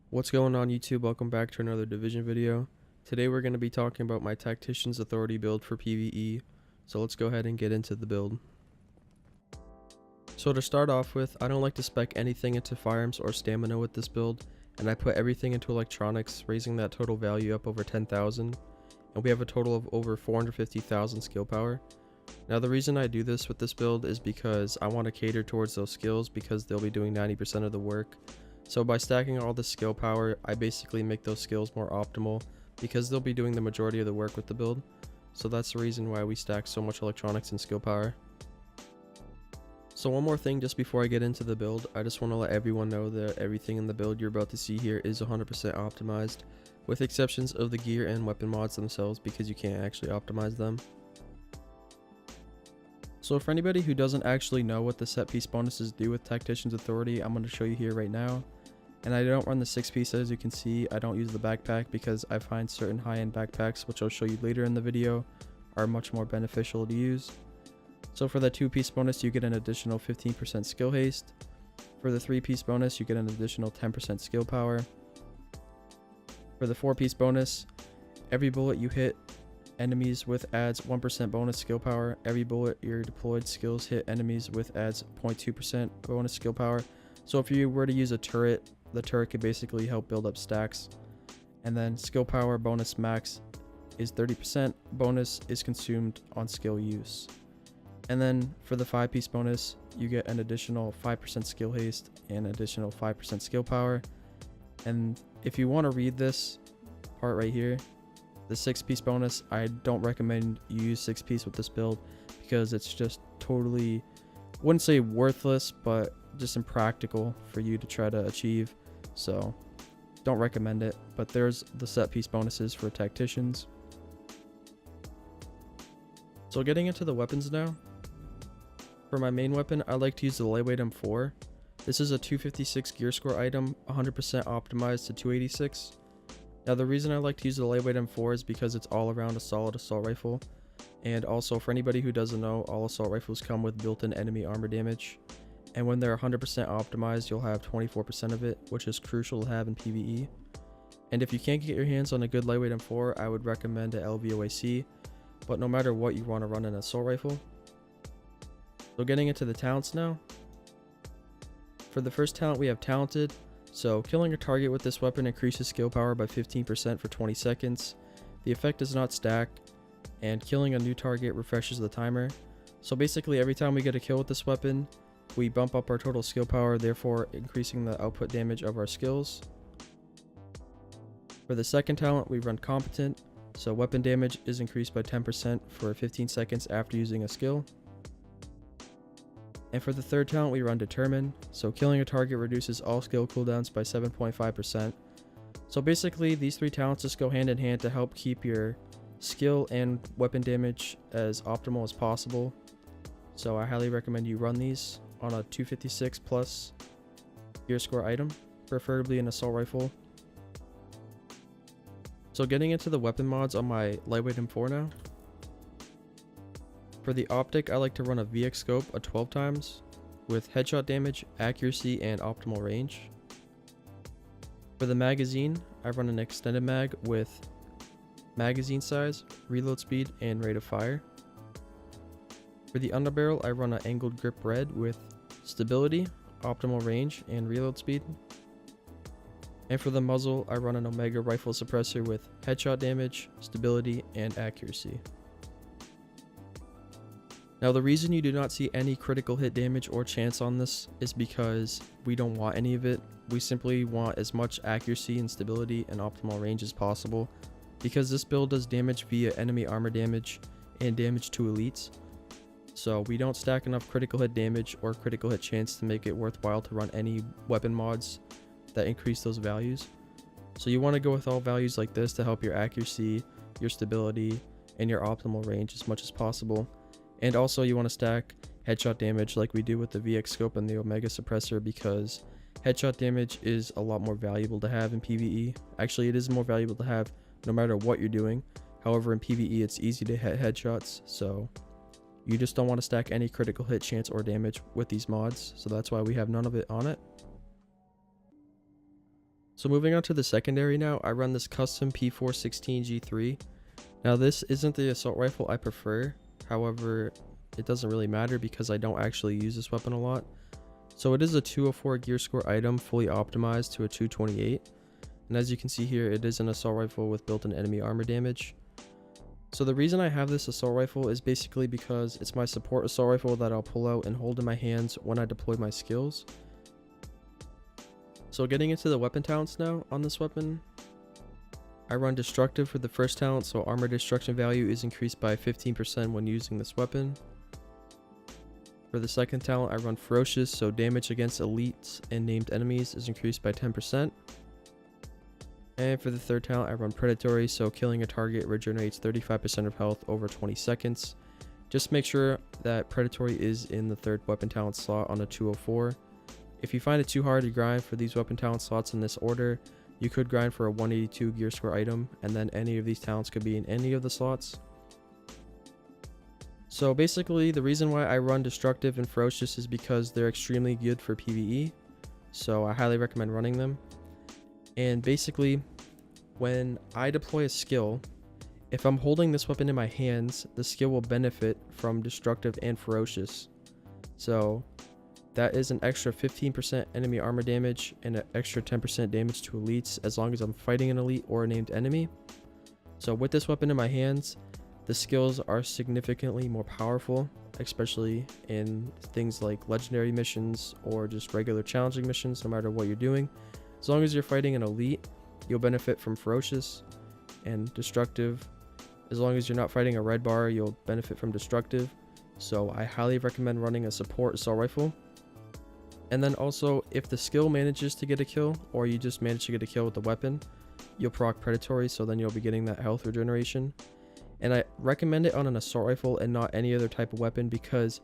What's going on YouTube? Welcome back to another Division video. Today we're going to be talking about my Tactician's Authority build for PvE. So let's go ahead and get into the build. So to start off with, I don't like to spec anything into firearms or stamina with this build, and I put everything into electronics, raising that total value up over 10,000, and we have a total of over 450,000 skill power. Now the reason I do this with this build is because I want to cater towards those skills because they'll be doing 90% of the work. So by stacking all the skill power, I basically make those skills more optimal because they'll be doing the majority of the work with the build. So that's the reason why we stack so much electronics and skill power. So one more thing just before I get into the build, I just want to let everyone know that everything in the build you're about to see here is 100% optimized, with exceptions of the gear and weapon mods themselves because you can't actually optimize them. So for anybody who doesn't actually know what the set piece bonuses do with Tactician's Authority, I'm going to show you here right now. And I don't run the 6-piece, as you can see. I don't use the backpack because I find certain high-end backpacks, which I'll show you later in the video, are much more beneficial to use. So for the 2-piece bonus, you get an additional 15% skill haste. For the 3-piece bonus, you get an additional 10% skill power. For the 4-piece bonus, every bullet you hit enemies with adds 1% bonus skill power. Every bullet your deployed skills hit enemies with adds 0.2% bonus skill power. So if you were to use a turret, the turret could basically help build up stacks. And then skill power bonus max is 30%, bonus is consumed on skill use. And then for the 5-piece bonus, you get an additional 5% skill haste and additional 5% skill power. And if you want to read this part right here, the 6-piece bonus, I don't recommend you use 6-piece with this build because it's just totally, wouldn't say worthless, but just impractical for you to try to achieve. So don't recommend it. But there's the set piece bonuses for Tacticians. So getting into the weapons now. For my main weapon, I like to use the lightweight M4. This is a 256 gear score item, 100% optimized to 286. Now the reason I like to use the lightweight M4 is because it's all around a solid assault rifle. And also for anybody who doesn't know, all assault rifles come with built-in enemy armor damage. And when they're 100% optimized, you'll have 24% of it, which is crucial to have in PvE. And if you can't get your hands on a good lightweight M4, I would recommend a LVOAC, but no matter what, you want to run an assault rifle. So getting into the talents now. For the first talent, we have Talented. So killing a target with this weapon increases skill power by 15% for 20 seconds. The effect does not stack, and killing a new target refreshes the timer. So basically every time we get a kill with this weapon, we bump up our total skill power, therefore increasing the output damage of our skills. For the second talent, we run Competent. So weapon damage is increased by 10% for 15 seconds after using a skill. And for the third talent, we run Determine. So killing a target reduces all skill cooldowns by 7.5%. So basically these 3 talents just go hand in hand to help keep your skill and weapon damage as optimal as possible. So I highly recommend you run these on a 256 plus gear score item, preferably an assault rifle. So getting into the weapon mods on my lightweight M4 now. For the optic, I like to run a VX scope a 12 times with headshot damage, accuracy, and optimal range. For the magazine, I run an extended mag with magazine size, reload speed, and rate of fire. For the underbarrel, I run an angled grip red with stability, optimal range, and reload speed. And for the muzzle, I run an Omega rifle suppressor with headshot damage, stability, and accuracy. Now the reason you do not see any critical hit damage or chance on this is because we don't want any of it. We simply want as much accuracy and stability and optimal range as possible, because this build does damage via enemy armor damage and damage to elites. So we don't stack enough critical hit damage or critical hit chance to make it worthwhile to run any weapon mods that increase those values. So you want to go with all values like this to help your accuracy, your stability, and your optimal range as much as possible. And also you want to stack headshot damage like we do with the VX scope and the Omega suppressor, because headshot damage is a lot more valuable to have in PvE. Actually, it is more valuable to have no matter what you're doing. However, in PvE it's easy to hit headshots, so you just don't want to stack any critical hit chance or damage with these mods. So that's why we have none of it on it. So moving on to the secondary now, I run this custom P416G3. Now this isn't the assault rifle I prefer, however, it doesn't really matter because I don't actually use this weapon a lot. So it is a 204 gear score item fully optimized to a 228. And as you can see here, it is an assault rifle with built-in enemy armor damage. So the reason I have this assault rifle is basically because it's my support assault rifle that I'll pull out and hold in my hands when I deploy my skills. So getting into the weapon talents now on this weapon, I run destructive for the first talent, so armor destruction value is increased by 15% when using this weapon. For the second talent, I run ferocious, so damage against elites and named enemies is increased by 10%. And for the third talent, I run predatory, so killing a target regenerates 35% of health over 20 seconds. Just make sure that predatory is in the third weapon talent slot on a 204. If you find it too hard to grind for these weapon talent slots in this order, you could grind for a 182 gear score item, and then any of these talents could be in any of the slots. So basically, the reason why I run destructive and ferocious is because they're extremely good for PvE, so I highly recommend running them. And basically, when I deploy a skill, if I'm holding this weapon in my hands, the skill will benefit from destructive and ferocious. So that is an extra 15% enemy armor damage and an extra 10% damage to elites as long as I'm fighting an elite or a named enemy. So with this weapon in my hands, the skills are significantly more powerful, especially in things like legendary missions or just regular challenging missions, no matter what you're doing. As long as you're fighting an elite, you'll benefit from ferocious and destructive. As long as you're not fighting a red bar, you'll benefit from destructive. So I highly recommend running a support assault rifle. And then also, if the skill manages to get a kill, or you just manage to get a kill with the weapon, you'll proc predatory, so then you'll be getting that health regeneration. And I recommend it on an assault rifle and not any other type of weapon because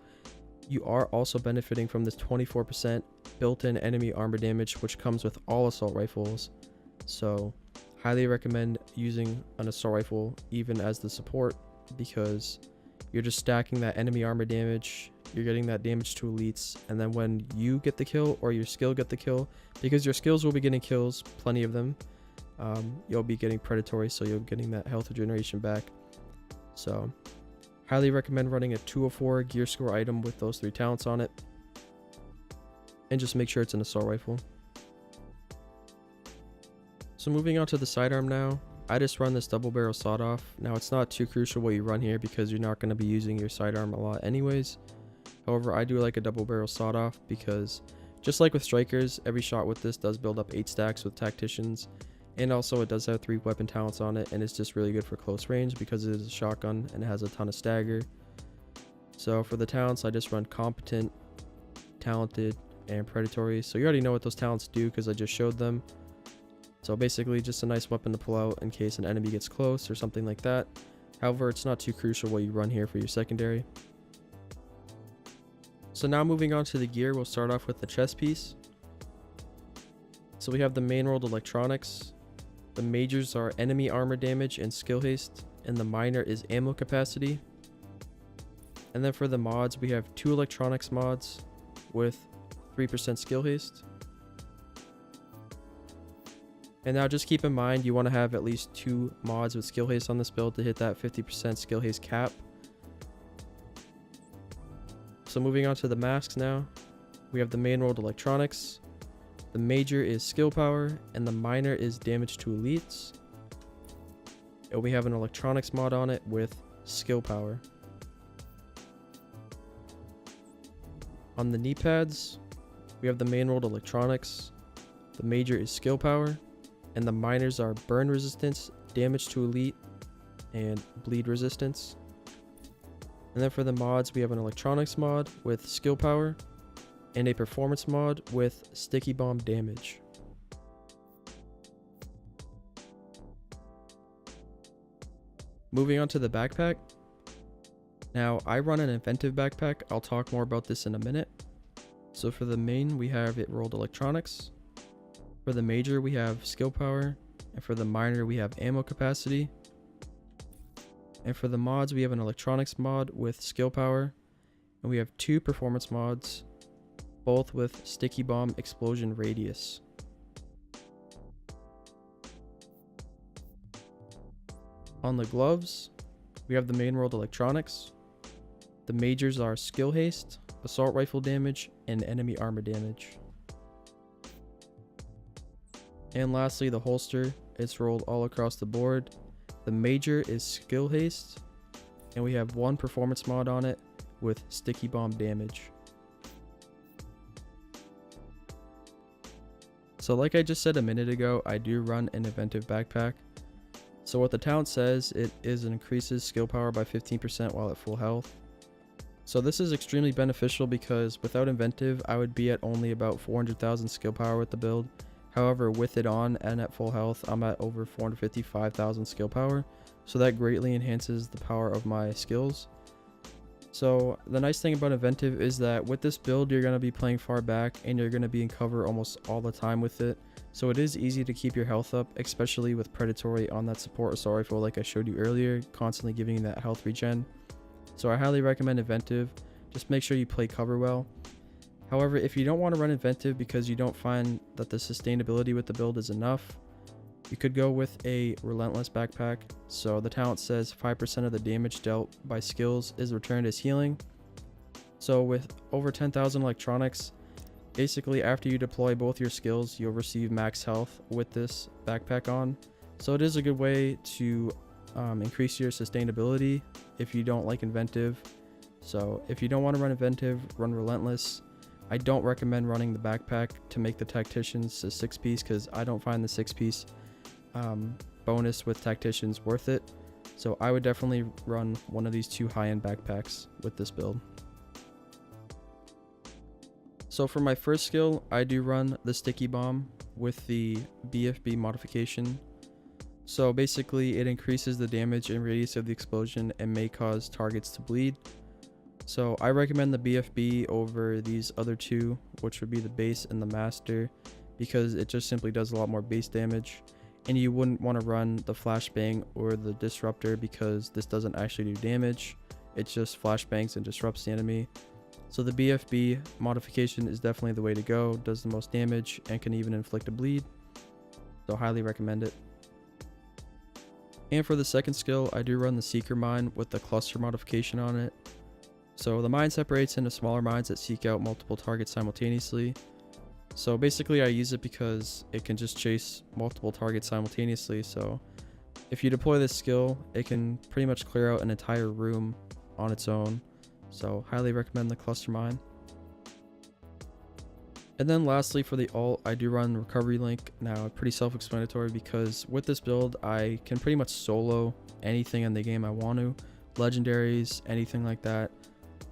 you are also benefiting from this 24% built-in enemy armor damage, which comes with all assault rifles. So highly recommend using an assault rifle even as the support, because you're just stacking that enemy armor damage, you're getting that damage to elites, and then when you get the kill or your skill get the kill, because your skills will be getting kills, plenty of them, you'll be getting predatory, so you're getting that health regeneration back. So highly recommend running a 204 gear score item with those 3 talents on it, and just make sure it's an assault rifle. So moving on to the sidearm now, I just run this double barrel sawed off. Now it's not too crucial what you run here because you're not going to be using your sidearm a lot anyways. However, I do like a double barrel sawed off because just like with strikers, every shot with this does build up 8 stacks with tacticians, and also it does have 3 weapon talents on it, and it's just really good for close range because it is a shotgun and it has a ton of stagger. So for the talents, I just run competent, talented, and predatory. So you already know what those talents do because I just showed them. So basically just a nice weapon to pull out in case an enemy gets close or something like that. However, it's not too crucial what you run here for your secondary. So now moving on to the gear, we'll start off with the chest piece. So we have the main world electronics. The majors are enemy armor damage and skill haste, and the minor is ammo capacity. And then for the mods, we have 2 electronics mods with 3% skill haste. And now just keep in mind, you want to have at least 2 mods with skill haste on this build to hit that 50% skill haste cap. So moving on to the masks now, we have the main world electronics. The major is skill power, and the minor is damage to elites. And we have an electronics mod on it with skill power. On the knee pads, we have the main world electronics. The major is skill power, and the minors are burn resistance, damage to elite, and bleed resistance. And then for the mods, we have an electronics mod with skill power and a performance mod with sticky bomb damage. Moving on to the backpack. Now I run an inventive backpack. I'll talk more about this in a minute. So for the main, we have it rolled electronics. For the major, we have skill power, and for the minor, we have ammo capacity. And for the mods, we have an electronics mod with skill power, and we have 2 performance mods, both with sticky bomb explosion radius. On the gloves, we have the main world electronics. The majors are skill haste, assault rifle damage, and enemy armor damage. And lastly, the holster, it's rolled all across the board. The major is skill haste, and we have one performance mod on it with sticky bomb damage. So like I just said a minute ago, I do run an inventive backpack. So what the talent says, it increases skill power by 15% while at full health. So this is extremely beneficial because without inventive, I would be at only about 400,000 skill power with the build. However, with it on and at full health, I'm at over 455,000 skill power. So that greatly enhances the power of my skills. So the nice thing about inventive is that with this build, you're going to be playing far back and you're going to be in cover almost all the time with it. So it is easy to keep your health up, especially with predatory on that support assault rifle like I showed you earlier, constantly giving you that health regen. So I highly recommend inventive. Just make sure you play cover well. However, if you don't want to run inventive because you don't find that the sustainability with the build is enough, you could go with a relentless backpack. So the talent says 5% of the damage dealt by skills is returned as healing. So with over 10,000 electronics, basically after you deploy both your skills, you'll receive max health with this backpack on. So it is a good way to increase your sustainability if you don't like inventive. So if you don't want to run inventive, run relentless. I don't recommend running the backpack to make the Tacticians a 6-piece because I don't find the 6-piece bonus with Tacticians worth it. So I would definitely run one of these two high-end backpacks with this build. So for my first skill, I do run the sticky bomb with the BFB modification. So basically it increases the damage and radius of the explosion and may cause targets to bleed. So I recommend the BFB over these other two, which would be the base and the master, because it just simply does a lot more base damage. And you wouldn't want to run the flashbang or the disruptor because this doesn't actually do damage. It just flashbangs and disrupts the enemy. So the BFB modification is definitely the way to go, does the most damage and can even inflict a bleed. So highly recommend it. And for the second skill, I do run the Seeker Mine with the cluster modification on it. So the mine separates into smaller mines that seek out multiple targets simultaneously. So basically I use it because it can just chase multiple targets simultaneously. So if you deploy this skill, it can pretty much clear out an entire room on its own. So highly recommend the cluster mine. And then lastly for the ult, I do run recovery link. Now pretty self-explanatory because with this build I can pretty much solo anything in the game I want to, legendaries, anything like that.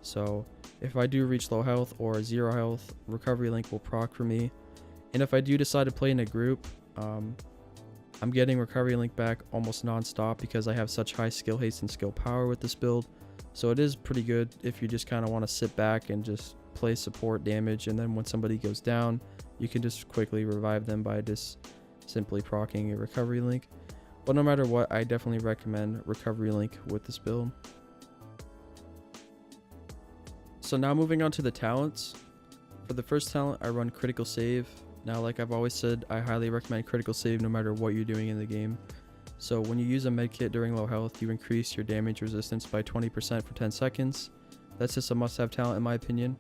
So if I do reach low health or 0 health, recovery link will proc for me. And if I do decide to play in a group, I'm getting recovery link back almost non-stop because I have such high skill haste and skill power with this build. So it is pretty good if you just kind of want to sit back and just play support damage, and then when somebody goes down you can just quickly revive them by just simply proccing a recovery link. But no matter what, I definitely recommend recovery link with this build. So now moving on to the talents. For the first talent, I run critical save. Now like I've always said, I highly recommend critical save no matter what you're doing in the game. So when you use a medkit during low health, you increase your damage resistance by 20% for 10 seconds. That's just a must-have talent in my opinion.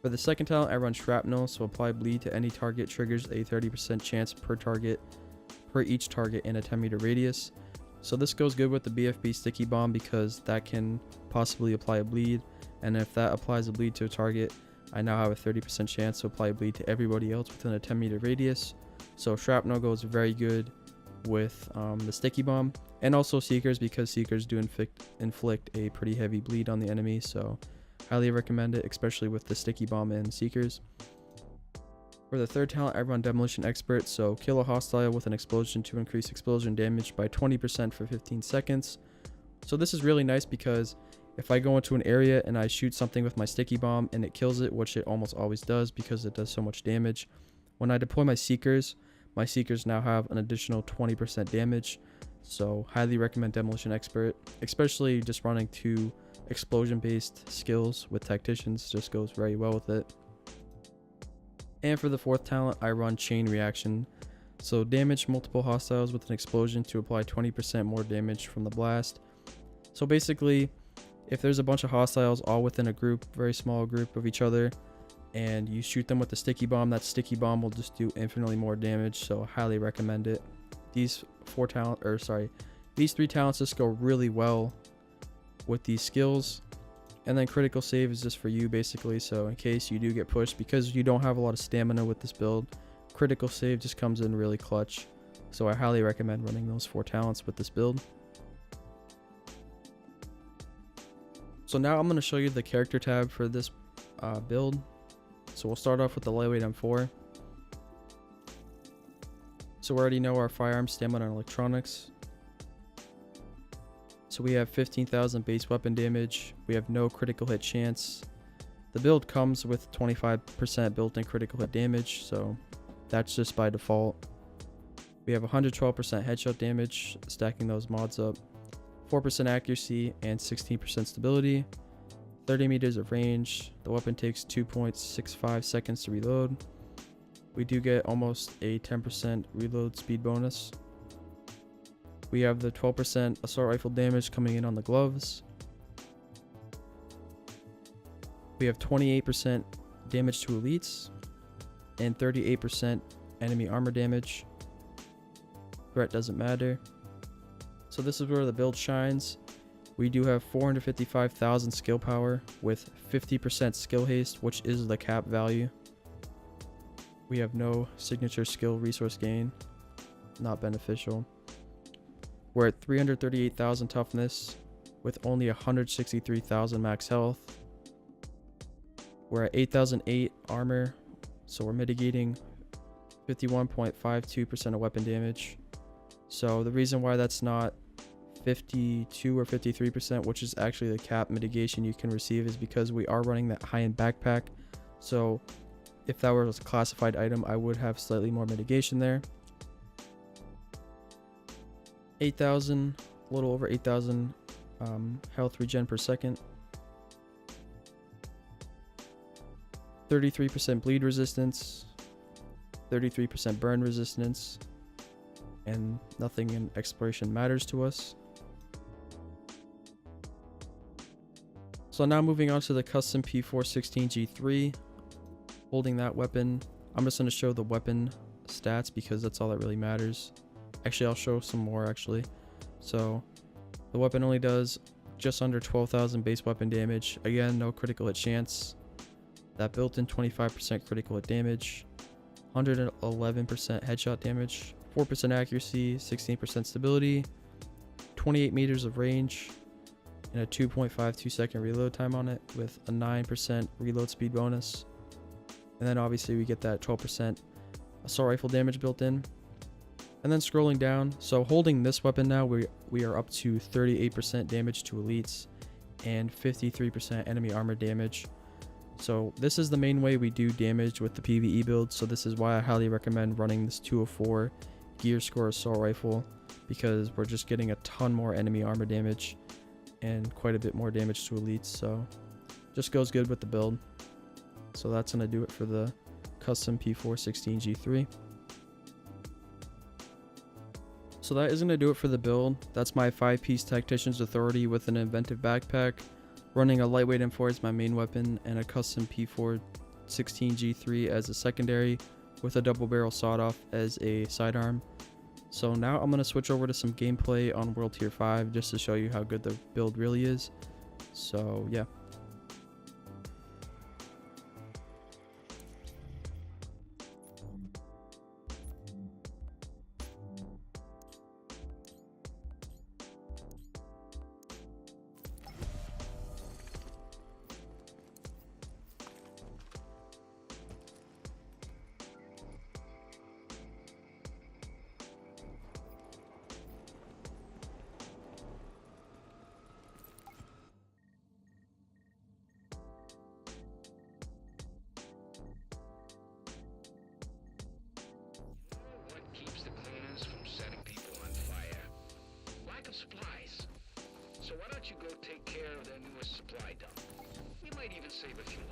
For the second talent, I run shrapnel, so apply bleed to any target triggers a 30% chance per each target in a 10-meter radius. So this goes good with the BFB sticky bomb because that can possibly apply a bleed, and if that applies a bleed to a target, I now have a 30% chance to apply a bleed to everybody else within a 10-meter radius. So shrapnel goes very good with the sticky bomb, and also seekers because seekers do inflict a pretty heavy bleed on the enemy. So highly recommend it, especially with the sticky bomb and seekers. For the third talent, I run demolition expert, so kill a hostile with an explosion to increase explosion damage by 20% for 15 seconds. So this is really nice because if I go into an area and I shoot something with my sticky bomb and it kills it, which it almost always does because it does so much damage, when I deploy my seekers now have an additional 20% damage. So highly recommend demolition expert, especially just running two explosion based skills with tacticians, just goes very well with it. And for the fourth talent, I run chain reaction. So damage multiple hostiles with an explosion to apply 20% more damage from the blast. So basically, if there's a bunch of hostiles all within a group, very small group of each other, and you shoot them with the sticky bomb, that sticky bomb will just do infinitely more damage. So highly recommend it. These three talents just go really well with these skills. And then critical save is just for you basically, so in case you do get pushed, because you don't have a lot of stamina with this build, critical save just comes in really clutch. So I highly recommend running those 4 talents with this build. So now I'm going to show you the character tab for this build. So we'll start off with the lightweight M4. So we already know our firearm, stamina, and electronics. So we have 15,000 base weapon damage. We have no critical hit chance. The build comes with 25% built-in critical hit damage, so that's just by default. We have 112% headshot damage, stacking those mods up. 4% accuracy and 16% stability. 30 meters of range. The weapon takes 2.65 seconds to reload. We do get almost a 10% reload speed bonus. We have the 12% assault rifle damage coming in on the gloves. We have 28% damage to elites and 38% enemy armor damage. Threat doesn't matter. So this is where the build shines. We do have 455,000 skill power with 50% skill haste, which is the cap value. We have no signature skill resource gain, not beneficial. We're at 338,000 toughness with only 163,000 max health. We're at 8,008 armor, so we're mitigating 51.52% of weapon damage. So the reason why that's not 52 or 53%, which is actually the cap mitigation you can receive, is because we are running that high-end backpack. So if that was a classified item, I would have slightly more mitigation there. 8,000, a little over 8,000 health regen per second. 33% bleed resistance, 33% burn resistance, and nothing in exploration matters to us. So now moving on to the custom P416G3. Holding that weapon, I'm just going to show the weapon stats because that's all that really matters. Actually, I'll show some more actually. So the weapon only does just under 12,000 base weapon damage. Again, no critical hit chance. That built-in 25% critical hit damage, 111% headshot damage, 4% accuracy, 16% stability, 28 meters of range, and a 2.52 second reload time on it with a 9% reload speed bonus. And then obviously we get that 12% assault rifle damage built in. And then scrolling down, so holding this weapon now, we are up to 38% damage to elites and 53% enemy armor damage. So this is the main way we do damage with the PvE build. So this is why I highly recommend running this 204 gear score assault rifle, because we're just getting a ton more enemy armor damage and quite a bit more damage to elites. So just goes good with the build. So that's going to do it for the custom P416G3. So that is going to do it for the build. That's my 5-piece Tactician's Authority with an inventive backpack, running a lightweight M4 as my main weapon and a custom P416G3 as a secondary with a double barrel sawed-off as a sidearm. So now I'm going to switch over to some gameplay on World Tier 5 just to show you how good the build really is. So yeah. Supplies. So why don't you go take care of their newest supply dump? You might even save a few